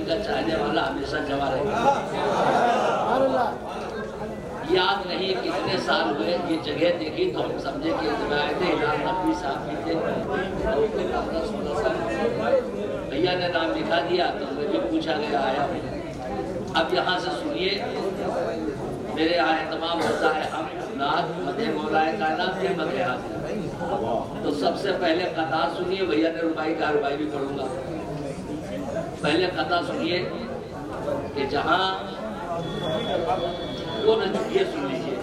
کا چاہنے والا ہمیشہ جمع رہے گا۔ یاد نہیں کتنے سال ہوئے یہ جگہ دیکھی تو ہم سمجھے کہ روایت ہلال نقوی صاحب بھی تھے اور اس کے 15-16 سال بھیا نے نام لکھا دیا تو مجھے پوچھا گیا آیا ہوں۔ اب یہاں سے سنیے، میرے یہاں اہتمام ہوتا ہے ہم نعت مدح مولا کائنات کے مدح حاضر، تو سب سے پہلے قطع سنیے، بھیا نے ربائی کا ربائی بھی پڑھوں گا۔ پہلے قطع سنیے کہ جہاں وہ یہ سن لیجیے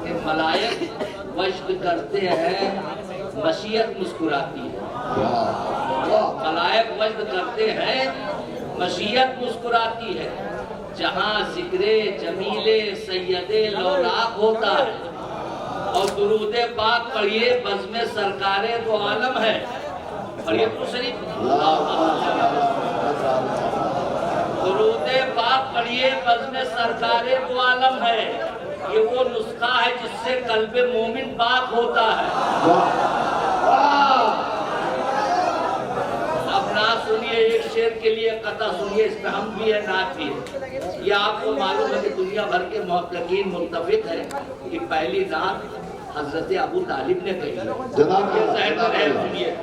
کہ ملائک وجد کرتے ہیں مشیت مسکراتی ہے، ملائک وجد کرتے ہیں مشیت مسکراتی ہے، جہاں ذکر جمیل سید لولاک ہوتا ہے اور درود پاک پڑھیے بزم سرکار دو عالم ہے، پڑھیے تو شریف درود پاک پڑھیے بزم سرکار دو عالم ہے، یہ وہ نسخہ ہے جس سے قلب مومن پاک ہوتا ہے۔ اب نعت سنیے، ایک شعر کے لیے قطع سنیے، اس میں ہم بھی ہے نعت بھی ہے۔ یہ آپ کو معلوم ہے کہ دنیا بھر کے محققین متفق ہے کہ پہلی نعت حضرت ابو طالب نے کہی ہے۔ یہ ذہن میں رہے سنیے،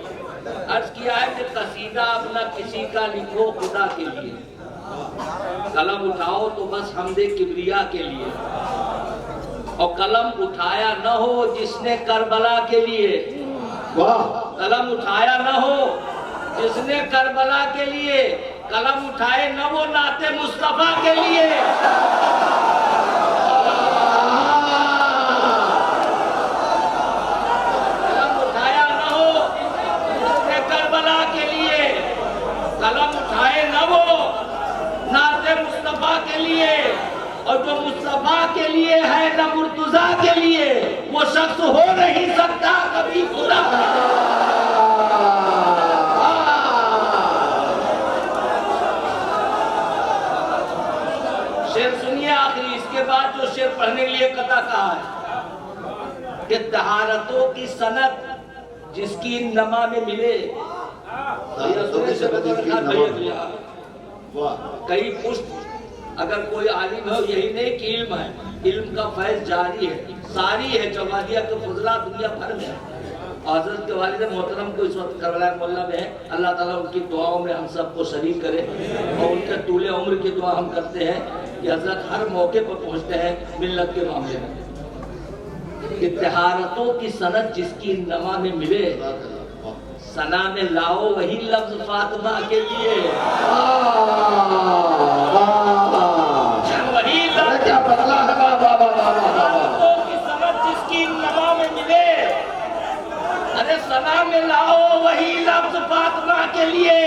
عرض کیا ہے کہ قصیدہ اپنا کسی کا لکھو خدا کے لیے، قلم اٹھاؤ تو بس حمد کبریا کے لیے، اور قلم اٹھایا نہ ہو جس نے کربلا کے لیے، قلم اٹھایا نہ ہو جس نے کربلا کے لیے، قلم اٹھائے نہ وہ نعت مصطفیٰ کے لیے۔ قلم اٹھایا نہ ہو جس نے کربلا کے لیے، قلم اٹھائے نہ وہ نعت مصطفیٰ کے لیے، اور جو مصطفیٰ کے لیے ہے نہ مرتضیٰ کے لیے، وہ شخص ہو نہیں سکتا کبھی خدا۔ شعر سنیے آخری، اس کے بعد جو شعر پڑھنے کے لیے قطع کہا ہے کہ طہارتوں کی سند جس کی نما میں ملے، کئی پشت اگر کوئی عالم ہے یہی نہیں کہ علم ہے، علم کا فیض جاری ہے، ساری ہے، جوادیہ کے فضلہ دنیا بھر میں ہے۔ حضرت کے والد محترم کو اس وقت کربلا مولا میں ہے، اللہ تعالیٰ ان کی دعاؤں میں ہم سب کو شریک کرے، اور ان کے طول عمر کی دعا ہم کرتے ہیں کہ حضرت ہر موقع پر پہنچتے ہیں ملت کے معاملے میں۔ طہارتوں کی سند جس کی نما میں ملے، ثنا میں لاؤ وہی لفظ فاطمہ کے لیے، وہی لفظ کی سند جس کی نما میں ملے، ارے ثنا میں لاؤ وہی لفظ فاطمہ کے لیے۔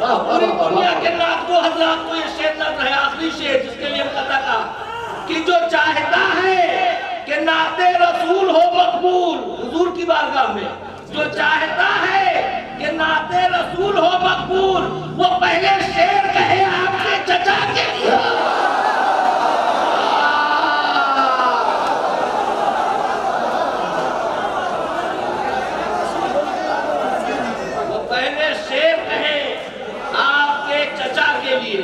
پوری دنیا کے نعت کو حضرات کو یہ شعر نظر ہے، آخری شعر جس کے لیے قطع کہا کہ جو چاہتا ہے کہ نعت رسول ہو مقبول، حضور کی بارگاہ میں جو چاہتا ہے کہ نعت رسول ہو مقبول، وہ پہلے شعر کہے آپ کے چچا کے لیے، وہ پہلے شعر کہے آپ کے چچا کے لیے،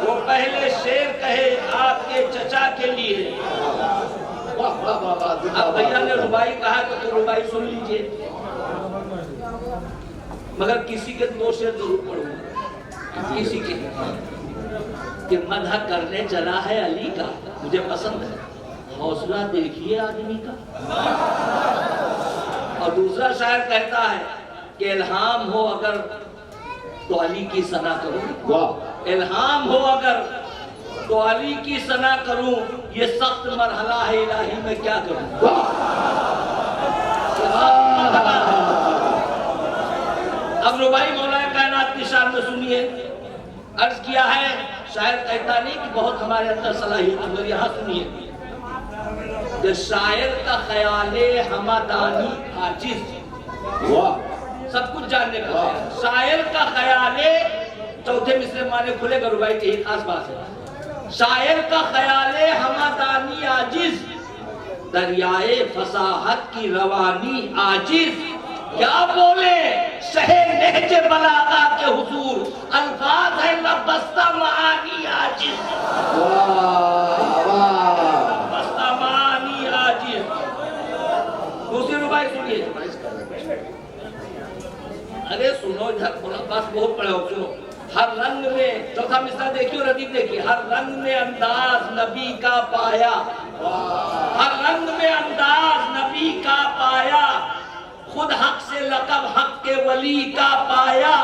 وہ پہلے شعر کہے آپ کے چچا کے لیے۔ اب بھیا نے ربائی کہا تو ربائی سن لیجئے، مگر کسی کے دو شعر ضرور پڑھوں گا، کسی کے کہ مدح کرنے چلا ہے علی کا، مجھے پسند ہے، حوصلہ دیکھیے آدمی کا۔ اور دوسرا شاعر کہتا ہے کہ الہام ہو اگر تو علی کی ثنا کروں، الہام ہو اگر تو علی کی ثنا کروں، یہ سخت مرحلہ ہے الہی میں کیا کروں۔ اب ربائی مولا کائنات کی شان میں سنیے، عرض کیا ہے شاعر کہتا نہیں کہ بہت ہمارے اندر صلاحیت، مگر یہاں سنیے کہ شاعر کا خیال ہمدانی عاجز، سب کچھ جاننے کا ہے، شاعر کا خیال، چوتھے مصرے معنی کھلے گا ربائی کی یہی خاص بات ہے، شاعر کا خیال ہمدانی عاجز، دریائے فصاحت کی روانی عاجز، کیا بولے شہ نہج بلاغا کے حضور، الفاظ ہے وابستہ معانی عاجز، وابستہ معانی عاجز۔ دوسری ربائی سنیے، ارے سنو ادھر بس بہت پڑے ہو، سنو۔ ہر رنگ میں، چوتھا مصرع دیکھیے اور ردیف دیکھیے، ہر رنگ میں انداز نبی کا پایا، ہر رنگ میں انداز نبی کا پایا، خود حق سے لقب حق کے ولی کا پایا،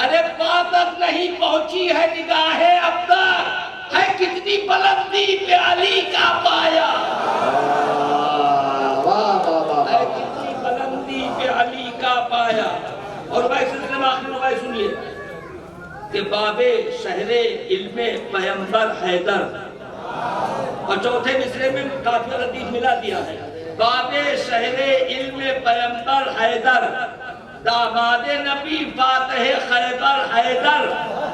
ارے پاں تک نہیں پہنچی ہے نگاہ ابتر، ہے کتنی بلندی پہ علی کا پایا، ہے کتنی بلندی پہ علی کا پایا۔ اور بھائی سلسلے میں آخری بھائی سنیے کہ باب شہر علم پیمبر حیدر، اور چوتھے مصرے میں کافی ردیف ملا دیا ہے، باب شہر علم پیمبر حیدر، داماد نبی فاتح خیبر حیدر،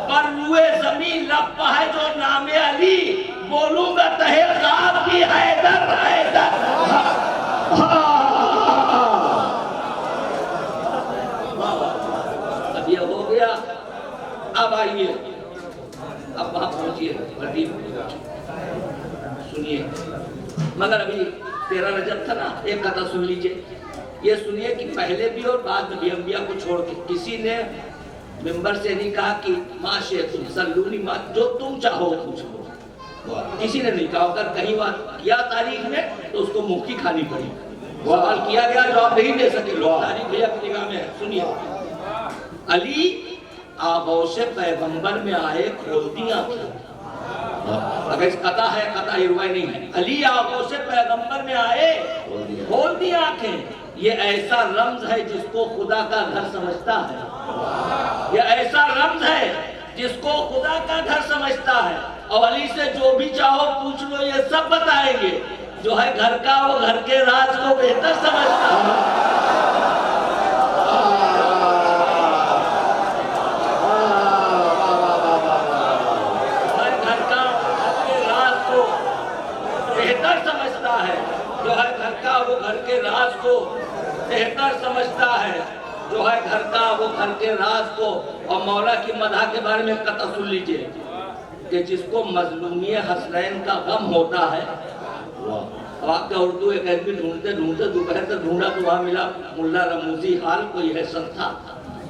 پر روئے زمین لپا ہے جو نام علی، بولوں گا تہے خواب بھی حیدر حیدر۔ اب یہ ہو گیا، اب آئیے، اب وہاں پہنچیے ردیف سنیے، مگر ابھی 13 رجب تھا نا، ایک قطعہ سن لیجئے، یہ سنیے کہ پہلے بھی اور بعد میں بھی انبیاء کو چھوڑ کے کسی نے ممبر سے نہیں کہا کہ ما شئتم سلونی، ما جو تم چاہو پوچھ لو، کسی نے نہیں کہا، اگر کہیں بات کیا تاریخ میں تو اس کو منہ کی کھانی پڑی، سوال کیا گیا جواب نہیں دے سکے لوگ، تاریخ بھیا کی نگاہ میں ہے۔ سنیے، علی آغوش پیغمبر میں آئے کھولتی آنکھیں، اگر اس قطع ہے، قطع یہ روائی نہیں ہے، علی آغوش پیغمبر میں آئے کھولتی آنکھیں، یہ ایسا رمز ہے جس کو خدا کا گھر سمجھتا ہے، یہ ایسا رمز ہے جس کو خدا کا گھر سمجھتا ہے، اور علی سے جو بھی چاہو پوچھ لو یہ سب بتائیں گے، جو ہے گھر کا وہ گھر کے راز کو بہتر سمجھتا ہے۔ وہ گھر کے راز کو بہتر سمجھتا ہے، جو ہے گھر کا وہ گھر کے راز کو۔ اور مولا کی مدح کے بارے میں قطع سن لیجئے کہ جس کو مظلومی حسنین کا غم ہوتا ہے، اب آپ کا اردو اکیڈمی ڈھونڈتے ڈھونڈتے دوپہر تک ڈھونڈا تو وہاں ملا ملا رموزی حال کوئی حسن تھا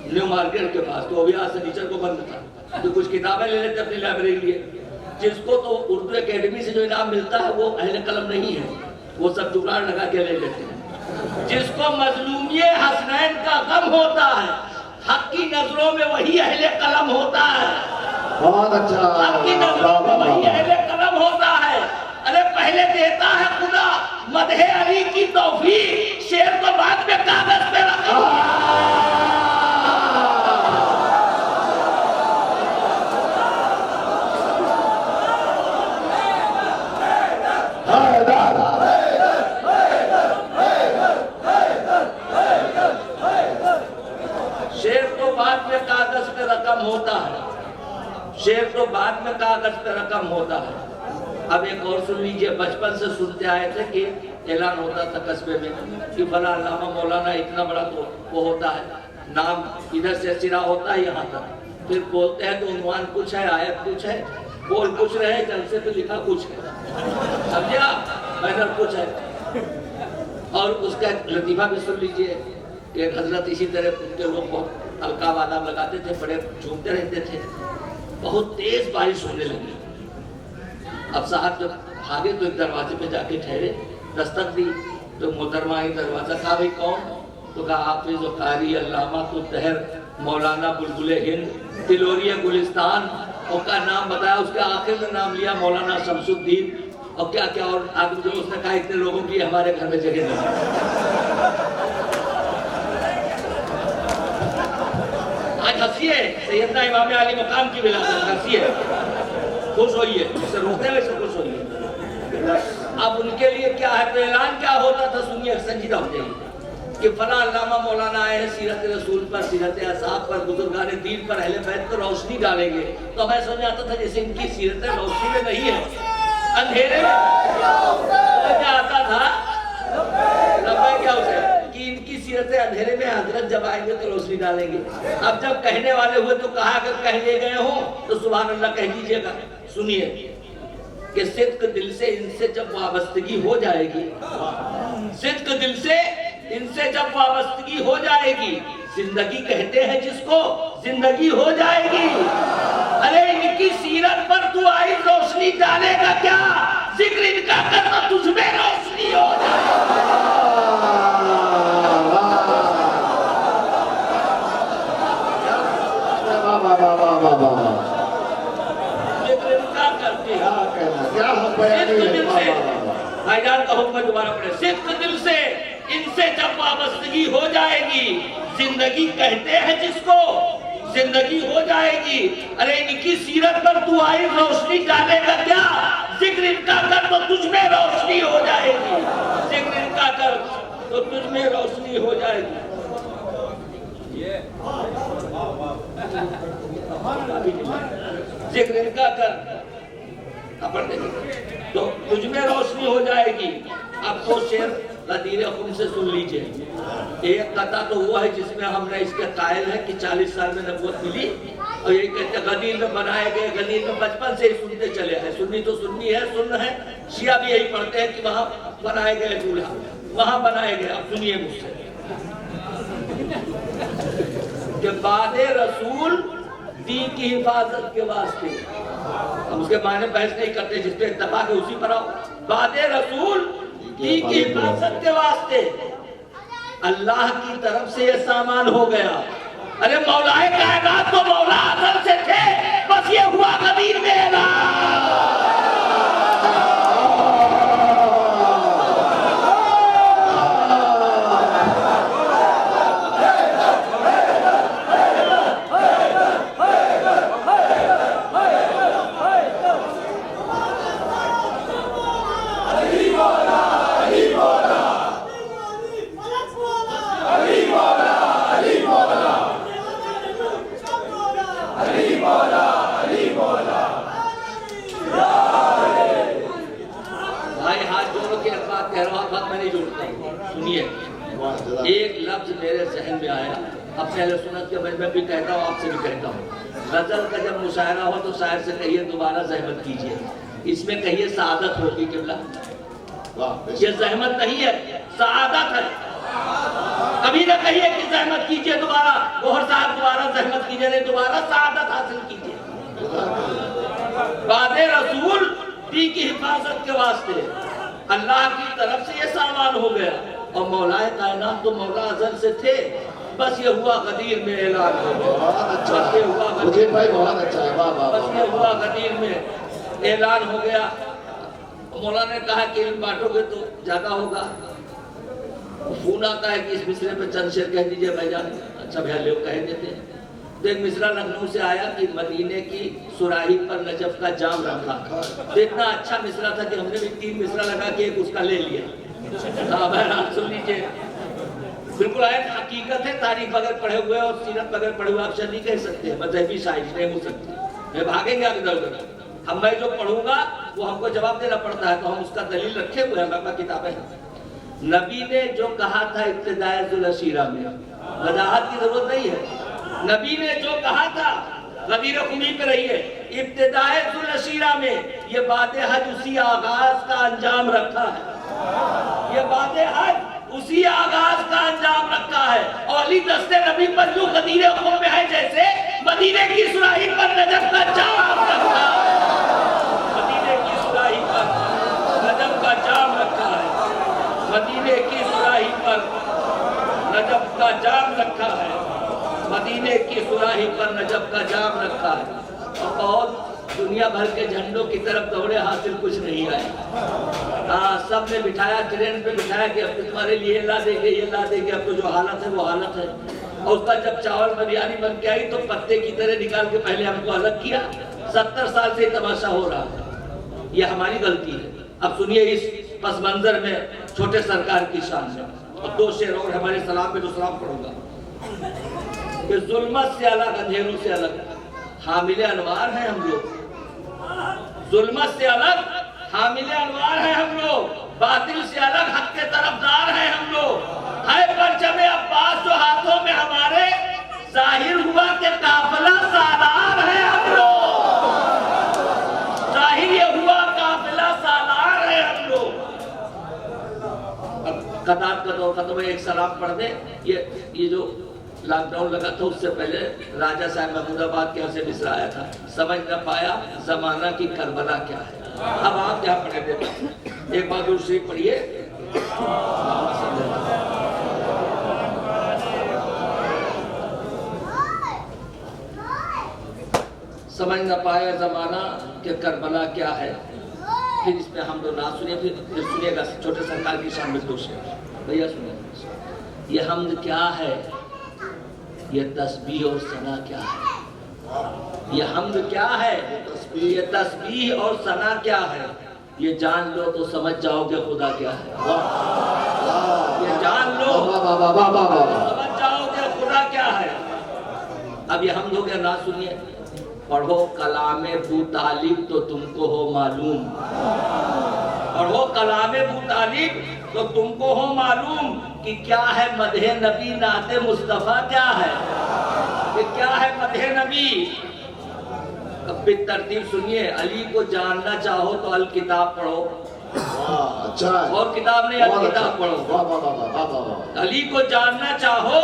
نیو مارکیٹ کے پاس، تو وہ بھی آج سنیچر کو بند تھا، تو کچھ کتابیں لے لیتے اپنی لائبریری لیے، جس کو تو اردو اکیڈمی سے جو انعام ملتا ہے وہ اہل قلم نہیں ہے، وہ سب جگاڑ لگا کے لے لیتے ہیں۔ جس کو مظلومی حسنین کا غم ہوتا ہے، حق کی نظروں میں وہی اہل قلم ہوتا ہے، بہت اچھا، حق کی نظروں میں وہی اہل قلم ہوتا ہے۔ ارے پہلے دیتا ہے خدا مدح علی کی توفیق، شعر کو بعد میں کاغذ پہ رکھا، کاغذ پہ رقم ہوتا ہے، شعر تو بعد میں کاغذ پہ رقم ہوتا ہے۔ اب ایک اور سن لیجئے، بچپن سے سنتے آئے تھے کہ اعلان ہوتا تھا قصبے میں کہ فلاں علامہ مولانا اتنا بڑا تو وہ ہوتا ہے، نام ادھر سے سرا ہوتا ہے یہاں تک، پھر بولتے ہیں تو عنوان کچھ ہے، آیت کچھ ہے، بول کچھ رہے، جلسے پہ لکھا کچھ ہے، سمجھا، بینر کچھ ہے۔ اور اس کا لطیفہ بھی سن لیجئے کہ حضرت اسی طرح ان کے لوگ بہت القاب آداب لگاتے تھے، بڑے جھومتے رہتے تھے، بہت تیز بارش ہونے لگی، اب صاحب جب بھاگے تو ایک دروازے پہ جا کے ٹھہرے، دستک دی تو محترمہ آئی، دروازہ کہا بھئی کون؟ تو کہا حافظ و قاری علامہ الدہر مولانا بلبل ہند تلوری گلستان، ان کا نام بتایا، اس کے آخر میں نام لیا مولانا شمس الدین، اور کیا کیا، اور آگے جو اس نے کہا اتنے لوگوں کی ہمارے گھر میں جگہ نہیں۔ آج ہنسیے سیدنا امام علی مقام کی ولادت، ہنسیے، خوش ہوئیے، اسے روکتے ہوئے سے خوش ہوئیے۔ اب ان کے لیے کیا ہے، تو اعلان کیا ہوتا تھا سنیے، سنجیدہ ہو جائیے کہ فلاں علامہ مولانا آئے ہیں سیرت رسول پر، سیرت اصحاب پر، بزرگان دین پر، اہل بیت پر روشنی ڈالیں گے، تو میں سمجھ آتا تھا جیسے ان کی سیرت روشنی میں نہیں ہے، اندھیرے میں سمجھ آتا تھا لبے کیا اسے کہ ان کی سیرتیں اندھیرے میں حضرت جب آئیں گے تو روشنی ڈالیں گے. اب جب کہنے والے ہوئے تو کہا اگر کہہ لے گئے ہوں تو سبحان اللہ کہہ دیجئے گا. سنیے کہ صدق دل سے ان سے جب وابستگی ہو جائے گی، صدق دل سے ان سے جب وابستگی ہو جائے گی، زندگی کہتے ہیں جس کو، زندگی ہو جائے گی. ارے ان کی سیرت پر تو آئی روشنی ڈالے گا کیا؟ ذکر ان کا کر تو تجھ میں روشنی ہو جائے گی. بھائی جان کا حکم دوبارہ پڑھے. صدق دل سے ان سے جب وابستگی ہو جائے گی، زندگی کہتے ہیں جس کو، زندگی ہو جائے گی. ارے ان کی سیرت پر تو آئی روشنی ڈالے گا کیا؟ ذکر ان کا کر تو تجھ میں روشنی ہو جائے گی. ذکر ان کا کر تو تجھ میں روشنی ہو جائے گی. ذکر ان کا کر تو تجھ میں روشنی ہو جائے گی. اب تو شعر غدیر خم سے سن لیجئے. ایک قطعہ تو ہوا ہے جس میں ہم نے اس کے قائل ہے کہ 40 سال میں نبوت ملی، اور یہ کہتے ہیں غدیر میں بنائے گئے. غدیر میں بچپن سے ہی سنتے چلے ہیں. سنی تو سنی ہے، سن ہے. شیعہ بھی یہی پڑھتے ہیں کہ وہاں بنائے گئے دولہا، وہاں بنائے گئے. اب سنیے مجھ سے کہ بعد رسول دین کی حفاظت کے واسطے، ہم اس کے معنی بحث نہیں کرتے، جس پہ اتفاق ہے اسی پر آؤ. بعد رسول دین کی حفاظت کے واسطے اللہ کی طرف سے یہ سامان ہو گیا. ارے مولا کائنات تو مولا ازل سے تھے، بس یہ ہوا غدیر میں اعلان. ایک لفظ میرے ذہن میں آیا، اب اہل سنت کے میں بھی کہتا ہوں، آپ سے بھی کہتا ہوں. غزل کا جب مشاعرہ ہو تو شاعر سے کہیے دوبارہ زحمت کیجئے، اس میں کہیے سعادت ہوگی. قبلہ یہ زحمت نہیں ہے، سعادت ہے. کبھی نہ کہیے کہ زحمت کیجئے دوبارہ، گوہر صاحب دوبارہ زحمت کیجئے، نہیں، دوبارہ سعادت حاصل کیجئے. بعد رسول دین کی حفاظت کے واسطے اللہ کی طرف سے یہ سامان ہو گیا، اور مولا کائنات تو مولا ازل سے تھے، بس یہ ہوا غدیر میں اعلان ہو گیا. بس یہ ہوا غدیر میں اعلان ہو گیا. مولا نے کہا کہ علم بانٹو گے تو زیادہ ہوگا. فون آتا ہے کہ اس مصرے پہ چند شعر کہہ دیجئے بھائی جان. اچھا بھائی لوگ کہہ دیتے ہیں. تو ایک مصرع لکھنؤ سے آیا کہ مدینے کی سراہی پر نجف کا جام رکھا. تو اتنا اچھا مصرع تھا کہ ہم نے بھی 3 مصرع لگا کے ایک اس کا لے لیا. ہاں بہرحال سن لیجئے. بالکل آئے حقیقت ہے. تاریخ بغیر پڑھے ہوئے اور سیرت بغیر پڑھے ہوئے آپ شاید نہیں کہہ سکتے. مذہبی شاعری نہیں ہو سکتی. میں بھاگیں گے ادھر ادھر. ہم میں جو پڑھوں گا وہ ہم کو جواب دینا پڑتا ہے، تو ہم اس کا دلیل رکھے ہوئے ہیں. ہمارے کتابیں ہیں. نبی نے جو کہا تھا ابتدائے ذوالشیرہ میں، وضاحت کی ضرورت نہیں ہے. نبی نے جو کہا تھا، غدیر خمی پہ رہی ہے، ابتدائے ذوالشیرہ میں، یہ بات حج اسی آغاز کا انجام رکھا ہے. یہ بات حج اسی آغاز کا انجام رکھا ہے. اور علی دست نبی پر جو غدیر خم میں ہے، جیسے مدینے کی سراہی پر نجف کا جام رکھا ہے. مدینے کی سراہی پر نجف کا جام رکھا ہے. مدینے کی سراہی پر نجف کا جام رکھا ہے. مدینے کی سراہی پر نجف کا جام رکھا ہے. اور بہت دنیا بھر کے جھنڈوں کی طرف دوڑے، حاصل کچھ نہیں آئے. ہاں سب نے بٹھایا، ٹرین پہ بٹھایا کہ اب تمہارے لیے لا دیں گے، یہ لا دیں گے. اب تو جو حالت ہے وہ حالت ہے. اور اس کا جب چاول بریانی بن کے آئی تو پتے کی طرح نکال کے پہلے ہم کو الگ کیا. 70 سال سے تماشا ہو رہا ہے. یہ ہماری غلطی ہے. اب سنیے اس پس منظر میں چھوٹے سرکار کی شان ہے. اور 2 شعر اور ہمارے سلام پہ جو سلام پڑھوں گا. کہ ظلمت سے الگ، اندھیروں سے الگ حامل انوار ہیں ہم لوگ. ظلمت سے الگ حامل انوار ہیں ہم لوگ. باطل سے الگ حق کے طرفدار ہیں ہم لوگ. ہے پرچم عباس جو قطار کا دور ختم ہے، ایک سلام پڑھ دیں. یہ جو لاک ڈاؤن لگا تھا اس سے پہلے راجہ صاحب محمود آباد کے یہاں سے مصرع آیا تھا، سمجھ نہ پایا زمانہ کی کربلا کیا ہے. اب آپ کیا پڑھیں دیتے ایک بار درود شریف پڑھیے. سمجھ نہ پایا زمانہ کہ کربلا کیا ہے. پھر اس پہ حمد و نعت سنیے، پھر سنیے گا چھوٹے سرکار کی شان میں دوش ہے. بھیا سنیے، یہ حمد کیا ہے، یہ تسبیح اور ثنا کیا ہے. یہ حمد کیا ہے، یہ تسبیح اور ثنا کیا ہے. یہ جان لو تو سمجھ جاؤ گے خدا کیا ہے. یہ جان لو سمجھ جاؤ گے خدا کیا ہے. اب یہ حمد ہو گیا، نعت سنیے. پڑھو کلام ابو طالب تو تم کو ہو معلوم. پڑھو کلام ابو طالب تو تم کو ہو معلوم کہ کیا ہے مدح نبی، نعت مصطفیٰ کیا ہے. کہ کیا ہے مدح نبی. اب پھر ترتیب سنیے. علی کو جاننا چاہو تو الکتاب پڑھو. اور کتاب نہیں، الکتاب پڑھو. علی کو جاننا چاہو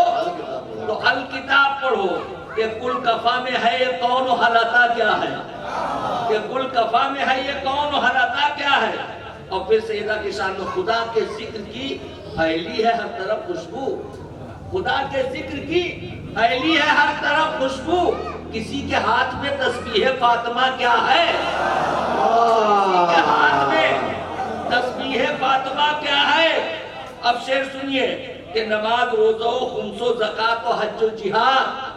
تو الکتاب پڑھو. کہ کل کفا میں ہے یہ کون و حلتا کیا ہے. کہ کل کفا میں ہے یہ کون و حلتا کیا ہے. اور پھر سیدہ کی شان میں خدا کے ذکر کی پھیلی ہے ہر طرف خوشبو. خدا کے ذکر کی پھیلی ہے ہر طرف خوشبو. کسی کے ہاتھ میں تسبیح فاطمہ کیا ہے. کسی کے ہاتھ میں تسبیح فاطمہ کیا ہے. اب شعر سنیے کہ نماز، روزہ و خمس و زکات و حج و جہاد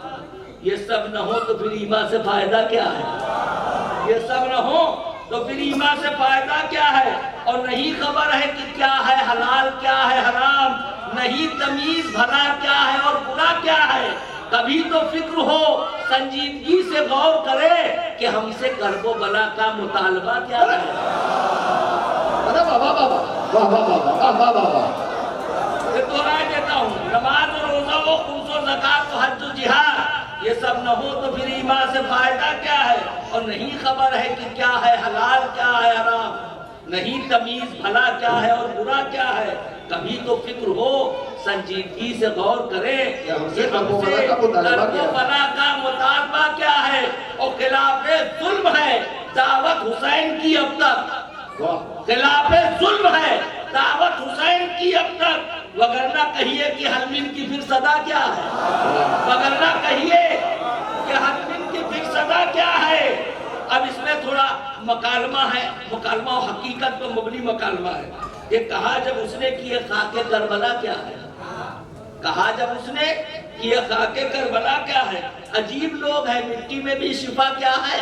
یہ سب نہ ہو تو پھر ایمان سے فائدہ کیا ہے. یہ سب نہ ہو تو پھر ایمان سے فائدہ کیا ہے. اور نہیں خبر ہے کہ کیا ہے حلال کیا ہے حرام. نہیں تمیز بھلا کیا ہے اور برا کیا ہے. کبھی تو فکر ہو سنجیدگی سے غور کرے کہ ہم سے کرب و بلا کا مطالبہ کیا ہے. یہ دہرائے دیتا ہوں. نماز و روزہ و خمس و زکات و حج و جہاد یہ سب نہ ہو تو پھر ایمان سے فائدہ کیا ہے. اور نہیں خبر ہے کہ کیا ہے حلال کیا ہے حرام. نہیں تمیز بھلا کیا ہے اور برا کیا ہے. کبھی تو فکر ہو سنجیدگی سے غور کرے کہ ہم سے کرب و بلا کا مطالبہ کیا ہے. اور خلاف ظلم ہے دعوت حسین کی اب تک. خلاف ظلم ہے دعوت حسین کی اب تک. وگرنہ کہیے کہ حلمین کی پھر صدا کیا ہے. وگرنہ کہیے کہ حلمین کی پھر صدا کیا ہے. اب اس میں تھوڑا مکالمہ ہے. مکالمہ و حقیقت پر مبنی مکالمہ ہے. یہ کہا جب اس نے کہ یہ خاک کربلا کیا ہے. کہا جب اس نے کہ یہ خاک کربلا کیا ہے. عجیب لوگ ہیں، مٹی میں بھی شفا کیا ہے.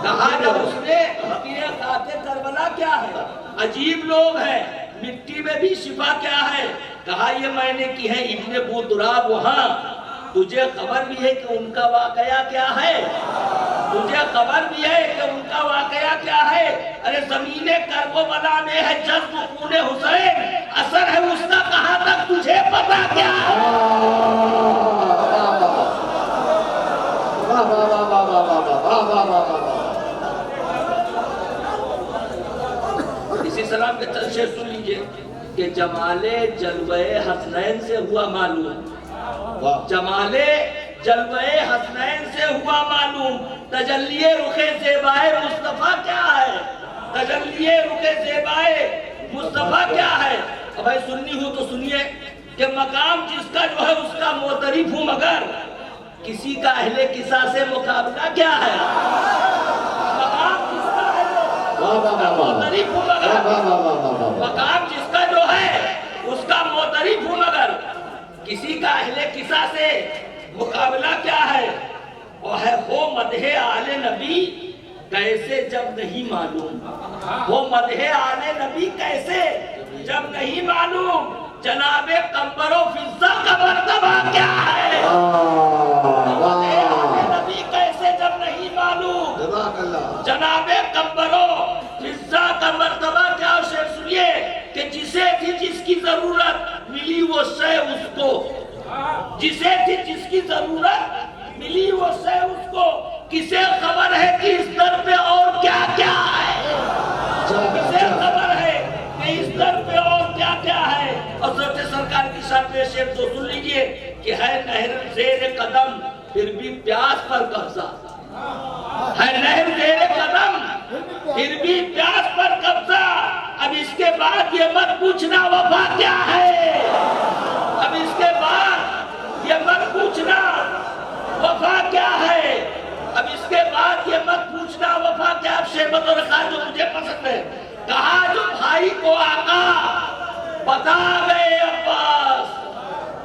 کہا جب اس نے کہ یہ خاک کربلا کیا ہے. عجیب لوگ ہیں، مٹی میں بھی شفا کیا ہے. کہا یہ میں نے کی ہے ابن بودراب وہاں. تجھے خبر بھی ہے کہ ان کا واقعہ کیا ہے. تجھے خبر بھی ہے کہ ان کا واقعہ کیا ہے. ارے زمین کرب و بلا میں ہے جذب خون حسین. اثر ہے اس کا کہاں تک تجھے پتا کیا ہے. اسی سلام کے چند شعر سن لیجئے کہ جمال جلوہ حسنین سے ہوا معلوم. جمال جلوہ حسنین سے ہوا معلوم. تجلی رخ زیبائے مصطفیٰ کیا ہے. تجلی رخ زیبائے مصطفیٰ کیا ہے. اب بھائی سننی ہو تو سنیے کہ مقام جس کا جو ہے اس کا معترف ہوں مگر کسی کا اہل قصہ سے مقابلہ کیا ہے. مقام جس کا معترف ہوں مگر مقام جس کا جو ہے اس کا معترف ہوں مگر کسی کا اہل قصہ سے مقابلہ کیا ہے. وہ ہے ہو مدح آل نبی کیسے جب نہیں معلوم. وہ مدح آل نبی کیسے جب نہیں معلوم. جناب قمبر و فضہ کا مرتبہ کیا ہے. مدح آل نبی کیسے جب نہیں معلوم. جناب قمبر و فضہ کا مرتبہ کیا. شعر سنیے کہ جسے تھی جس کی ضرورت ملی وہ شے اس کو. جسے تھی جس کی ضرورت ملی وہ شے اس کو. کسے خبر ہے کہ اس در پہ اور کیا کیا ہے. کسے خبر ہے کہ اس در پہ اور کیا کیا ہے. اور شرط شعر تو سن لیجئے کہ ہے نہر زیر قدم پھر بھی پیاس پر قبضہ، ہے نہر زیر قدم پھر بھی پیاس پر قبضہ، اب اس کے بعد یہ مت پوچھنا وفا کیا ہے، اب اس کے بعد یہ مت پوچھنا وفا کیا ہے، اب اس کے بعد یہ مت پوچھنا وفا کیا۔ اب شیبت اور رخا جو مجھے پسند ہے، کہا جو بھائی کو آقا بتا گئے عباس،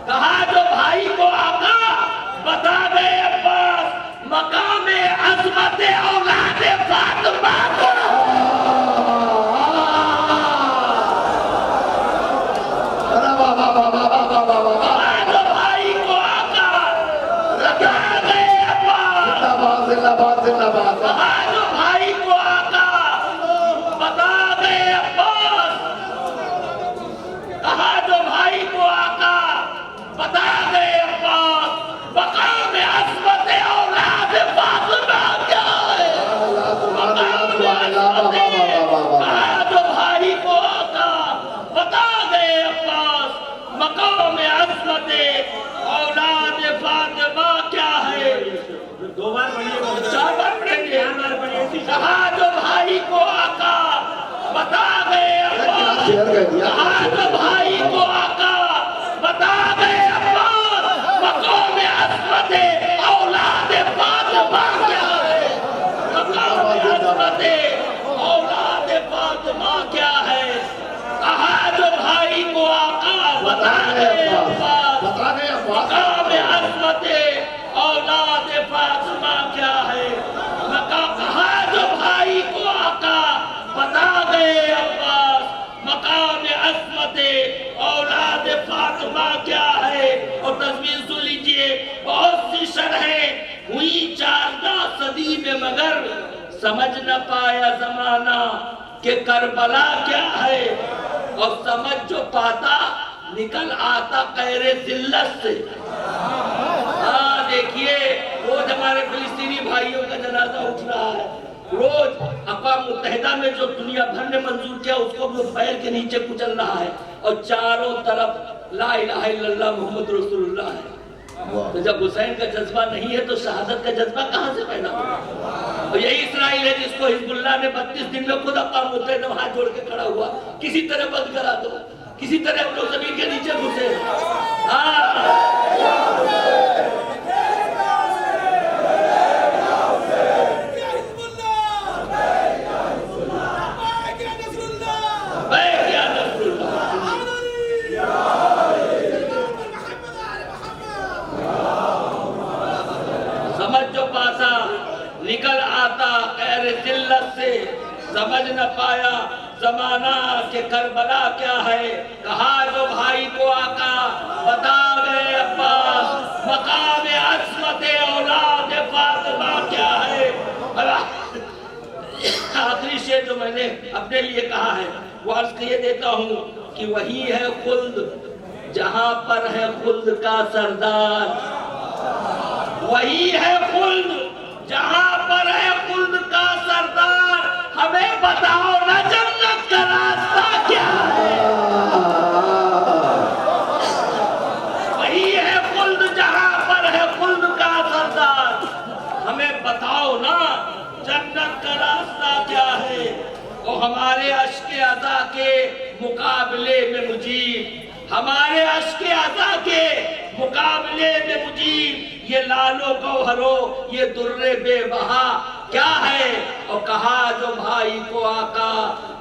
کہا جو بھائی کو آقا بتا گئے عباس، مقام عظمت اولاد فاطمہ کو کہا جو بھائی کو آقا بتا گئے عباس، کہا جو بھائی کو آقا بتا گئے عباس، مقام عظمت اولاد فاطمہ کیا ہے، مقام عظمت اولاد فاطمہ کیا ہے، کہا جو بھائی کو آقا بتا گئے عباس، مقام عظمت اولاد فاطمہ کیا ہے، کہا جو بھائی کو آقا بتا گئے عباس، مقام عظمت اولاد فاطمہ کیا ہے۔ اور تضمین سن لیجئے، بہت سی شرحیں ہوئی 14 صدی میں مگر سمجھ نہ پایا زمانہ کہ کربلا کیا ہے، اور سمجھ جو پاتا نکل آتا قہر ذلت سے۔ دیکھیے روز ہمارے فلسطینی بھائیوں کا جنازہ اٹھ رہا ہے، روز اقوام متحدہ میں جو دنیا بھر نے منظور کیا اس کو وہ پیر کے نیچے کچل رہا ہے، اور چاروں طرف لا الہ الا اللہ محمد رسول اللہ ہے۔ تو جب حسین کا جذبہ نہیں ہے تو شہادت کا جذبہ کہاں سے پیدا ہوا؟ اور یہی اسرائیل ہے جس کو حزب اللہ نے 32 دن میں خود اقوام متحدہ وہاں جوڑ کے کھڑا ہوا، کسی طرح بند کرا دو، کسی طرح ہم لوگ زمین کے نیچے گھسے۔ نکل آتا غیر ذلت سے، سمجھ نہ پایا زمانہ کہ کربلا کیا ہے، کہا جو بھائی کو آقا بتا گئے عباس، مقام عظمت اولاد فاطمہ کیا ہے۔ آخری شعر جو میں نے اپنے لیے کہا ہے وہ عرض کیے دیتا ہوں کہ وہی ہے خلد جہاں پر ہے خلد کا سردار، وہی ہے خلد جہاں پر ہے خلد کا سردار، ہمیں بتاؤ نا جنت کا راستہ کیا ہے۔ وہی ہے خلد جہاں پر ہے خلد کا سردار، ہمیں بتاؤ نا جنت کا راستہ کیا ہے۔ وہ ہمارے اشک عزا کے مقابلے میں مجیب، ہمارے اشک عزا کے مقابلے میں مجیب، یہ لالو گوہرو یہ در بے بہا کیا ہے۔ اور کہا جو بھائی کو آقا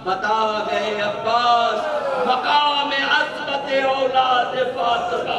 بتا گئے عباس، مقام عظمت اولاد فاطمہ